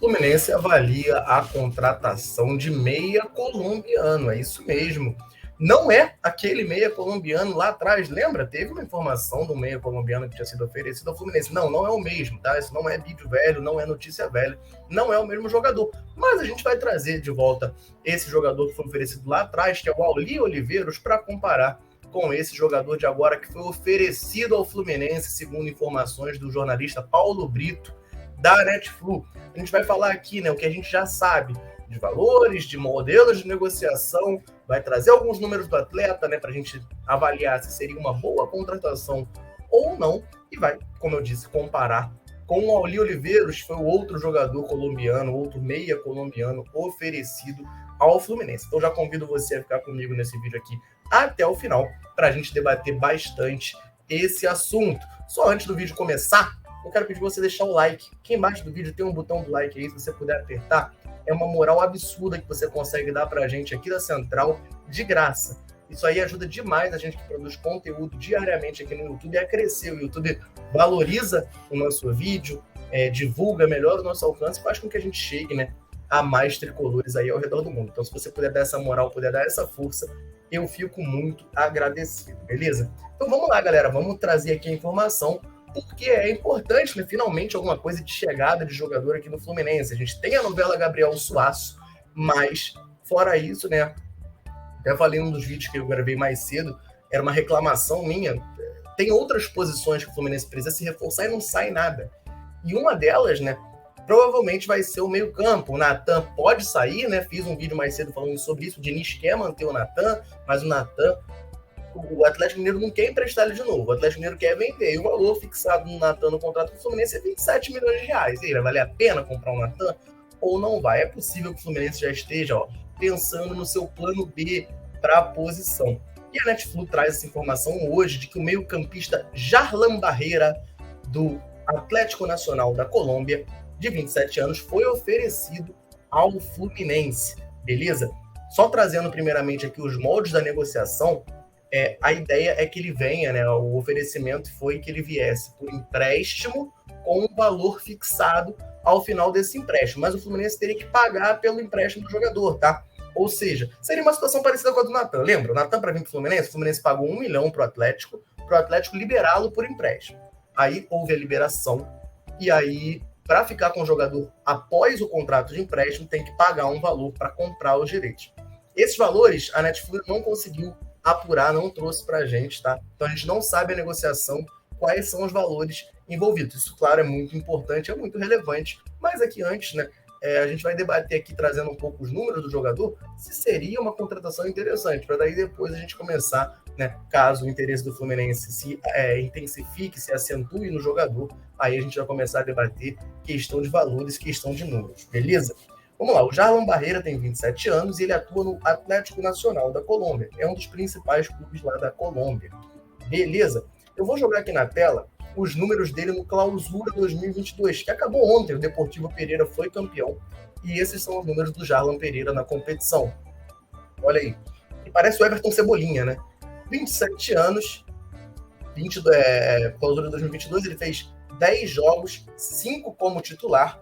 Fluminense avalia a contratação de meia colombiano, é isso mesmo. Não é aquele meia colombiano lá atrás, lembra? Teve uma informação do meia colombiano que tinha sido oferecido ao Fluminense. Não é o mesmo, tá? Isso não é vídeo velho, não é notícia velha, não é o mesmo jogador. Mas a gente vai trazer de volta esse jogador que foi oferecido lá atrás, que é o Auli Oliveiros, para comparar com esse jogador de agora que foi oferecido ao Fluminense, segundo informações do jornalista Paulo Brito, da Netflu. A gente vai falar aqui, né, o que a gente já sabe de valores, de modelos de negociação, vai trazer alguns números do atleta, né, para a gente avaliar se seria uma boa contratação ou não, e vai, como eu disse, comparar com o Auli Oliveiros, que foi o outro jogador colombiano, outro meia colombiano oferecido ao Fluminense. Então já convido você a ficar comigo nesse vídeo aqui até o final, para a gente debater bastante esse assunto. Só antes do vídeo começar, eu quero pedir você deixar o like. Aqui embaixo do vídeo tem um botão do like aí, se você puder apertar. É uma moral absurda que você consegue dar pra gente aqui da Central, de graça. Isso aí ajuda demais a gente que produz conteúdo diariamente aqui no YouTube a crescer. O YouTube valoriza o nosso vídeo, divulga melhor o nosso alcance e faz com que a gente chegue, né, a mais tricolores aí ao redor do mundo. Então, se você puder dar essa moral, puder dar essa força, eu fico muito agradecido, beleza? Então vamos lá, galera. Vamos trazer aqui a informação, porque é importante, né, finalmente, alguma coisa de chegada de jogador aqui no Fluminense. A gente tem a novela Gabriel Suasso, mas, fora isso, né, até falei em um dos vídeos que eu gravei mais cedo, era uma reclamação minha, tem outras posições que o Fluminense precisa se reforçar e não sai nada. E uma delas, né, provavelmente vai ser o meio campo. O Natan pode sair, né, fiz um vídeo mais cedo falando sobre isso, o Diniz quer manter o Natan, mas o Natan, o Atlético Mineiro não quer emprestar ele de novo. O Atlético Mineiro quer vender. E o valor fixado no Natan no contrato do Fluminense é 27 milhões de reais. E aí, vai valer a pena comprar um Natan ou não vai? É possível que o Fluminense já esteja pensando no seu plano B para a posição. E a Netflu traz essa informação hoje de que o meio-campista Jarlan Barreira, do Atlético Nacional da Colômbia, de 27 anos, foi oferecido ao Fluminense. Beleza? Só trazendo primeiramente aqui os moldes da negociação, a ideia é que ele venha, né? O oferecimento foi que ele viesse por empréstimo com um valor fixado ao final desse empréstimo, mas o Fluminense teria que pagar pelo empréstimo do jogador, tá? Ou seja, seria uma situação parecida com a do Natan. Lembra? O Natan, para vir para o Fluminense pagou 1 milhão para o Atlético liberá-lo por empréstimo. Aí houve a liberação, e aí, para ficar com o jogador após o contrato de empréstimo, tem que pagar um valor para comprar os direitos. Esses valores, a Netflix não conseguiu apurar, não trouxe para a gente, tá? Então a gente não sabe a negociação, quais são os valores envolvidos. Isso, claro, é muito importante, é muito relevante, mas aqui antes, né, a gente vai debater aqui, trazendo um pouco os números do jogador, se seria uma contratação interessante, para daí depois a gente começar, né, caso o interesse do Fluminense se intensifique, se acentue no jogador, aí a gente vai começar a debater questão de valores, questão de números, beleza? Vamos lá, o Jarlan Barreira tem 27 anos e ele atua no Atlético Nacional da Colômbia. É um dos principais clubes lá da Colômbia. Beleza? Eu vou jogar aqui na tela os números dele no Clausura 2022, que acabou ontem. O Deportivo Pereira foi campeão. E esses são os números do Jarlan Pereira na competição. Olha aí. E parece o Everton Cebolinha, né? 27 anos, Clausura 2022, ele fez 10 jogos, 5 como titular,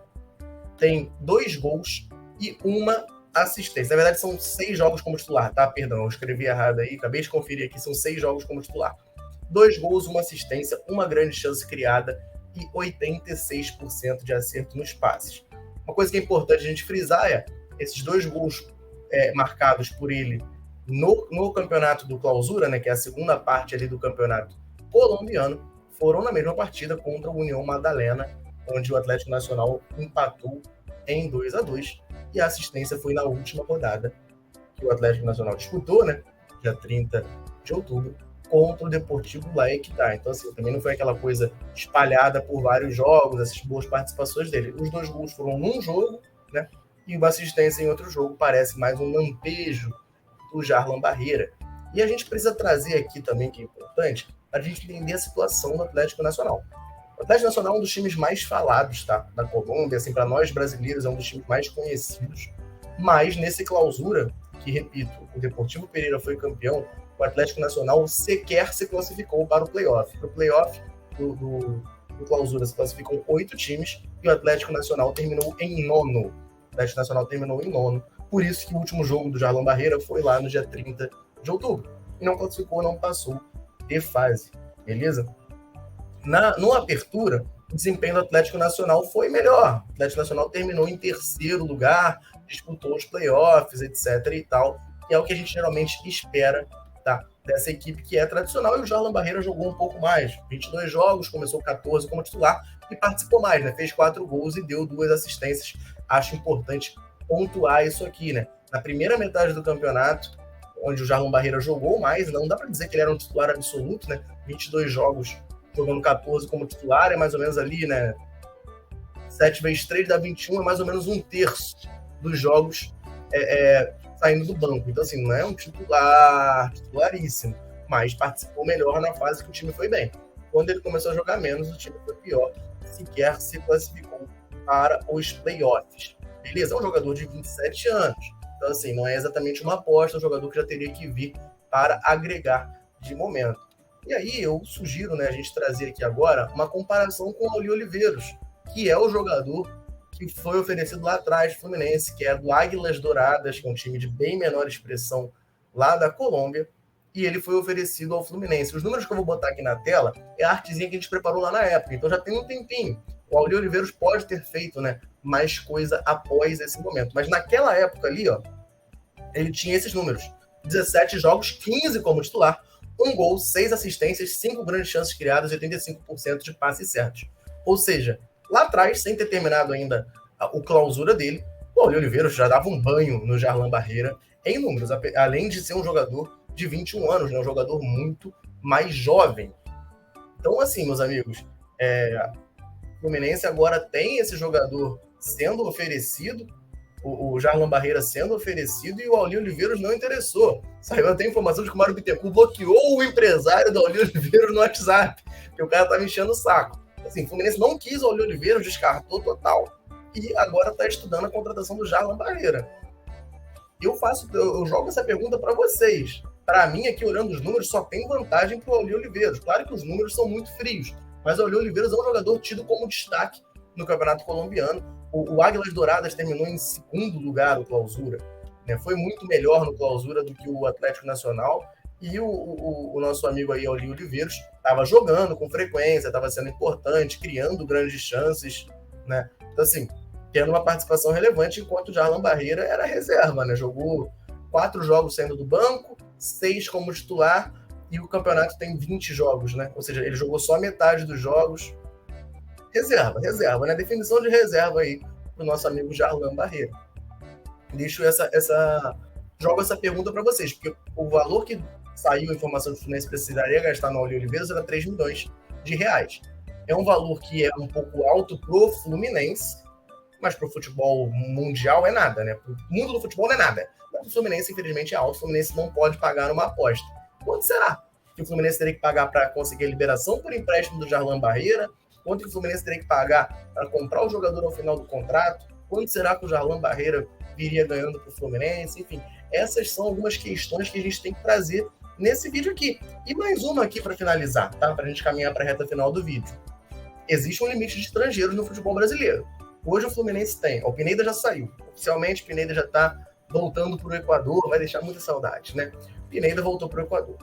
tem 2 gols e 1 assistência. Na verdade, são 6 jogos como titular, tá? Perdão, eu escrevi errado aí, acabei de conferir aqui, são 6 jogos como titular. 2 gols, 1 assistência, 1 grande chance criada e 86% de acerto nos passes. Uma coisa que é importante a gente frisar é esses 2 gols marcados por ele no campeonato do Clausura, né, que é a segunda parte ali do campeonato colombiano, foram na mesma partida contra o União Madalena, onde o Atlético Nacional empatou em 2-2, e a assistência foi na última rodada que o Atlético Nacional disputou, né, dia 30 de outubro, contra o Deportivo Laequitá. Então, assim, também não foi aquela coisa espalhada por vários jogos, essas boas participações dele. Os 2 gols foram num jogo, né, e uma assistência em outro jogo, parece mais um lampejo do Jarlan Barreira. E a gente precisa trazer aqui também, que é importante, para a gente entender a situação do Atlético Nacional. O Atlético Nacional é um dos times mais falados, tá, da Colômbia, assim, para nós brasileiros é um dos times mais conhecidos, mas nesse Clausura, que, repito, o Deportivo Pereira foi campeão, o Atlético Nacional sequer se classificou para o playoff. O playoff no Clausura se classificam 8 times e o Atlético Nacional terminou em nono. O Atlético Nacional terminou em nono. Por isso que o último jogo do Jarlão Barreira foi lá no dia 30 de outubro. E não classificou, não passou de fase. Beleza? No Apertura, o desempenho do Atlético Nacional foi melhor. O Atlético Nacional terminou em terceiro lugar, disputou os playoffs, etc. e tal. E é o que a gente geralmente espera, tá, dessa equipe que é tradicional. E o Jarlão Barreira jogou um pouco mais. 22 jogos, começou 14 como titular e participou mais, né? Fez 4 gols e deu 2 assistências. Acho importante pontuar isso aqui, né? Na primeira metade do campeonato, onde o Jarlão Barreira jogou mais, não dá para dizer que ele era um titular absoluto, né? 22 jogos, jogando 14 como titular, é mais ou menos ali, né? 7 vezes 3 dá 21, é mais ou menos um terço dos jogos saindo do banco. Então, assim, não é um titularíssimo, mas participou melhor na fase que o time foi bem. Quando ele começou a jogar menos, o time foi pior, sequer se classificou para os playoffs. Beleza? É um jogador de 27 anos. Então, assim, não é exatamente uma aposta, é um jogador que já teria que vir para agregar de momento. E aí eu sugiro, né, a gente trazer aqui agora uma comparação com o Auli Oliveiros, que é o jogador que foi oferecido lá atrás do Fluminense, que é do Águilas Douradas, que é um time de bem menor expressão lá da Colômbia, e ele foi oferecido ao Fluminense. Os números que eu vou botar aqui na tela é a artezinha que a gente preparou lá na época, então já tem um tempinho. O Auli Oliveiros pode ter feito, né, mais coisa após esse momento, mas naquela época ali, ó, ele tinha esses números: 17 jogos, 15 como titular, 1 gol, 6 assistências, 5 grandes chances criadas e 85% de passes certos. Ou seja, lá atrás, sem ter terminado ainda o clausura dele, o Auli Oliveiros já dava um banho no Jarlão Barreira em números, além de ser um jogador de 21 anos, né, um jogador muito mais jovem. Então, assim, meus amigos, o Fluminense agora tem esse jogador sendo oferecido, o Jarlão Barreira sendo oferecido, e o Auli Oliveiros não interessou. Saiu até informação de que o Mário Bittencourt bloqueou o empresário do Auli Oliveiros no WhatsApp, porque o cara estava enchendo o saco. Assim, o Fluminense não quis o Auli Oliveiros, descartou total, e agora está estudando a contratação do Jarlão Barreira. Eu jogo essa pergunta para vocês. Para mim, aqui, olhando os números, só tem vantagem para o Auli Oliveiros. Claro que os números são muito frios, mas o Auli Oliveiros é um jogador tido como destaque no Campeonato Colombiano. O Águilas Douradas terminou em segundo lugar no Clausura, né? Foi muito melhor no Clausura do que o Atlético Nacional, e o nosso amigo aí, Auli Oliveiros, estava jogando com frequência, estava sendo importante, criando grandes chances, né? Então, assim, tendo uma participação relevante, enquanto o Jarlão Barreira era reserva, né? Jogou 4 jogos saindo do banco, 6 como titular, e o campeonato tem 20 jogos, né? Ou seja, ele jogou só metade dos jogos. Reserva, né? Definição de reserva aí pro nosso amigo Jarlão Barreira. Deixo jogo essa pergunta para vocês, porque o valor que saiu a informação que o Fluminense precisaria gastar no Auli Oliveiros era 3 milhões de reais. É um valor que é um pouco alto pro Fluminense, mas pro futebol mundial é nada, né? Pro mundo do futebol não é nada. Mas o Fluminense, infelizmente, é alto. O Fluminense não pode pagar uma aposta. Quanto será que o Fluminense teria que pagar para conseguir a liberação por empréstimo do Jarlão Barreira? Quanto que o Fluminense teria que pagar para comprar o jogador ao final do contrato? Quanto será que o Jarlão Barreira viria ganhando para o Fluminense? Enfim, essas são algumas questões que a gente tem que trazer nesse vídeo aqui. E mais uma aqui para finalizar, tá? Para a gente caminhar para a reta final do vídeo. Existe um limite de estrangeiros no futebol brasileiro. Hoje o Fluminense tem. O Pineda já saiu. Oficialmente, o Pineda já está voltando para o Equador. Vai deixar muita saudade, né? O Pineda voltou para o Equador.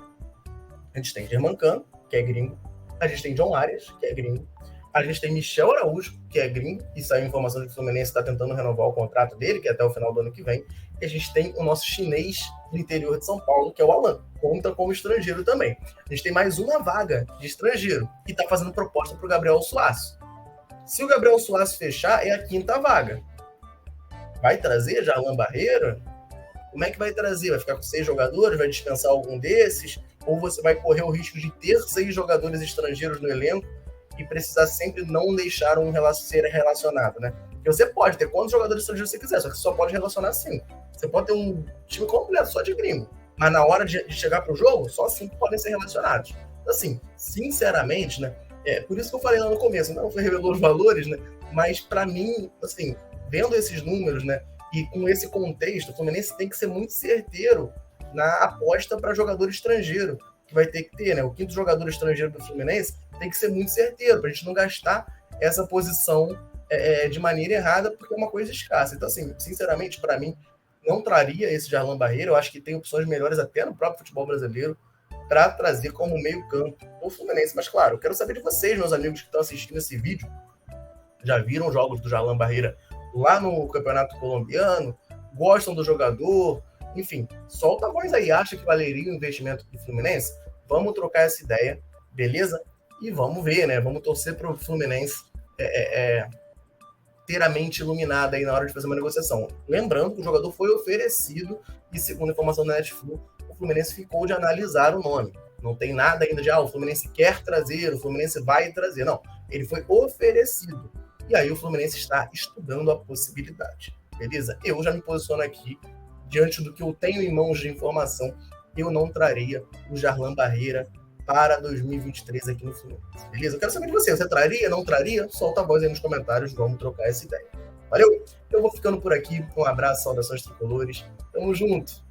A gente tem Germancano, que é gringo. A gente tem John Arias, que é gringo. A gente tem Michel Araújo, que é gringo, e saiu informação de que o Fluminense está tentando renovar o contrato dele, que é até o final do ano que vem. E a gente tem o nosso chinês do interior de São Paulo, que é o Alan, conta como estrangeiro também. A gente tem mais uma vaga de estrangeiro, e está fazendo proposta para o Gabriel Suaço. Se o Gabriel Suaço fechar, é a 5ª vaga. Vai trazer Jarlão Barreira? Como é que vai trazer? Vai ficar com 6 jogadores? Vai dispensar algum desses? Ou você vai correr o risco de ter 6 jogadores estrangeiros no elenco e precisar sempre não deixar um ser relacionado, né? Porque você pode ter quantos jogadores estrangeiros você quiser, só que você só pode relacionar 5. Você pode ter um time completo só de gringo, mas na hora de chegar para o jogo, só 5 podem ser relacionados. Então, assim, sinceramente, né? Por isso que eu falei lá no começo, não revelou os valores, né? Mas para mim, assim, vendo esses números, né? E com esse contexto, o Fluminense tem que ser muito certeiro na aposta para jogador estrangeiro, que vai ter que ter, né? O 5º jogador estrangeiro do Fluminense tem que ser muito certeiro, para a gente não gastar essa posição de maneira errada, porque é uma coisa escassa. Então, assim, sinceramente, para mim, não traria esse Jarlan Barreira. Eu acho que tem opções melhores até no próprio futebol brasileiro para trazer como meio-campo o Fluminense. Mas, claro, eu quero saber de vocês, meus amigos que estão assistindo esse vídeo. Já viram jogos do Jarlan Barreira lá no Campeonato Colombiano? Gostam do jogador? Enfim, solta a voz aí. Acha que valeria o investimento do Fluminense? Vamos trocar essa ideia, beleza? E vamos ver, né? Vamos torcer para o Fluminense ter a mente iluminada aí na hora de fazer uma negociação. Lembrando que o jogador foi oferecido e, segundo a informação da Netflix, o Fluminense ficou de analisar o nome. Não tem nada ainda de, o Fluminense quer trazer, o Fluminense vai trazer. Não, ele foi oferecido. E aí o Fluminense está estudando a possibilidade, beleza? Eu já me posiciono aqui, diante do que eu tenho em mãos de informação, eu não traria o Jarlan Barreira para 2023 aqui no Fluminense, beleza? Eu quero saber de você, você traria, não traria? Solta a voz aí nos comentários, vamos trocar essa ideia. Valeu? Eu vou ficando por aqui, um abraço, saudações tricolores, tamo junto!